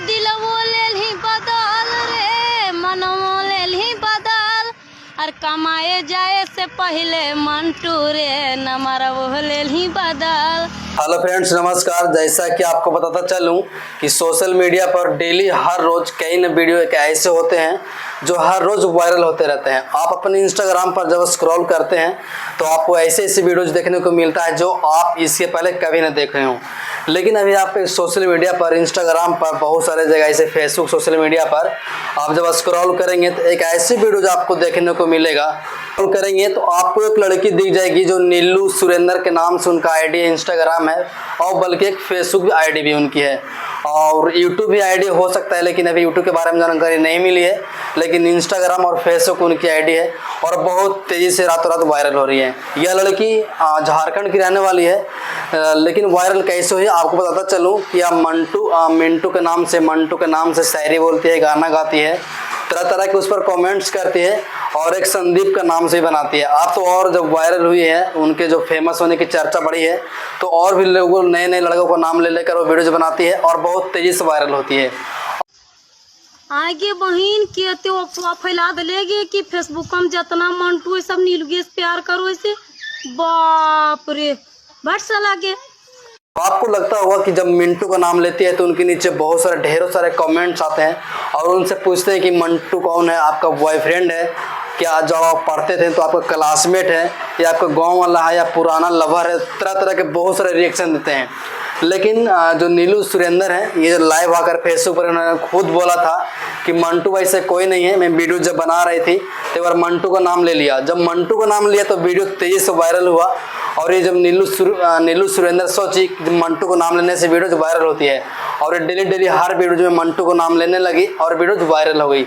दिलवो लेलही बदल रे मनवो लेलही बदल और कमाए जाए से पहले मंटू रे नमरवो लेलही बदल। हेलो फ्रेंड्स, नमस्कार। जैसा कि आपको बताता चलूं कि सोशल मीडिया पर डेली हर रोज कई न वीडियो ऐसे होते हैं जो हर रोज वायरल होते रहते हैं। आप अपने इंस्टाग्राम पर जब स्क्रॉल करते हैं तो आपको ऐसे ऐसे वीडियोज देखने को मिलता है जो आप इससे पहले कभी न देखे हों। लेकिन अभी आप सोशल मीडिया पर, इंस्टाग्राम पर, बहुत सारे जगह ऐसे फेसबुक, सोशल मीडिया पर आप जब स्क्रॉल करेंगे तो एक ऐसी वीडियो जो आपको देखने को मिलेगा। स्क्रॉल करेंगे तो आपको एक लड़की दिख जाएगी जो नीलू सुरेंद्र के नाम से उनका आईडी इंस्टाग्राम है, और बल्कि एक फेसबुक आईडी भी उनकी है, और यूट्यूब भी आईडी हो सकता है, लेकिन अभी यूट्यूब के बारे में जानकारी नहीं मिली है। लेकिन इंस्टाग्राम और फेसबुक उनकी आईडी है और बहुत तेज़ी से रातों रात वायरल हो रही है। यह लड़की झारखंड की रहने वाली है, लेकिन वायरल कैसे हुई आपको बताता चलूँ कि आप मिंटू के नाम से शायरी बोलती है, गाना गाती है, तरह तरह के उस पर कमेंट्स करती है, और एक संदीप का नाम से भी बनाती है। आप तो और जब वायरल हुई है, उनके जो फेमस होने की चर्चा बढ़ी है, तो और भी लोगों नए नए लड़कों का नाम ले लेकर वो वीडियोज बनाती है और बहुत तेज़ी से वायरल होती है। आगे बहन के तो अफवाह फैला दिलेगी कि फेसबुक में जितना मंटू सब नीलू से प्यार करो ऐसे, बाप रे बट लागे। आपको लगता होगा कि जब मिंटू का नाम लेती है तो उनके नीचे बहुत सारे ढेरों सारे कमेंट्स आते हैं और उनसे पूछते हैं कि मंटू कौन है, आपका बॉयफ्रेंड है क्या, जब आप पढ़ते थे तो आपका क्लासमेट है, या आपका गांव वाला है, या पुराना लवर है। तरह तरह के बहुत सारे रिएक्शन देते हैं। लेकिन जो नीलू सुरेंद्र है, ये जो लाइव आकर फेसबुक पर उन्होंने खुद बोला था कि मंटू भाई से कोई नहीं है। मैं वीडियो जब बना रही थी तो बार मंटू का नाम ले लिया। जब मंटू का नाम लिया तो वीडियो तेज़ी से वायरल हुआ, और ये जब नीलू सुरेंद्र सोची कि मंटू को नाम लेने से वीडियो वायरल होती है, और ये डेली हर वीडियो में मंटू को नाम लेने लगी और वीडियो वायरल हो गई।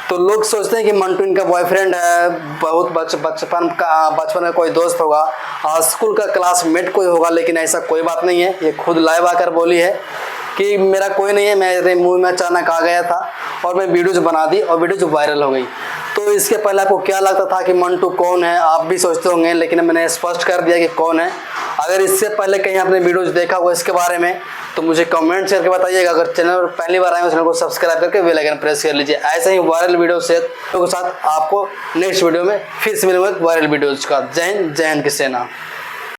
तो लोग सोचते हैं कि मंटू इनका बॉयफ्रेंड है, बहुत बचपन में कोई दोस्त होगा, स्कूल का क्लासमेट कोई होगा, लेकिन ऐसा कोई बात नहीं है। ये खुद लाइव आकर बोली है कि मेरा कोई नहीं है, मेरे मुंह में अचानक आ गया था और मैं वीडियोज बना दी और वीडियोज वायरल हो गई। तो इसके पहले आपको क्या लगता था कि मंटू कौन है, आप भी सोचते होंगे, लेकिन मैंने स्पष्ट कर दिया कि कौन है। अगर इससे पहले कहीं आपने वीडियोज देखा हुआ इसके बारे में तो मुझे कमेंट करके बताइएगा। अगर चैनल पर पहली बार आए हो चैनल को सब्सक्राइब करके बेल आइकन प्रेस कर लीजिए। ऐसे ही वायरल वीडियो के साथ आपको नेक्स्ट वीडियो में फिर से मिलूंगा वायरल वीडियोज का। जय हिंद, जय हिंद की सेना।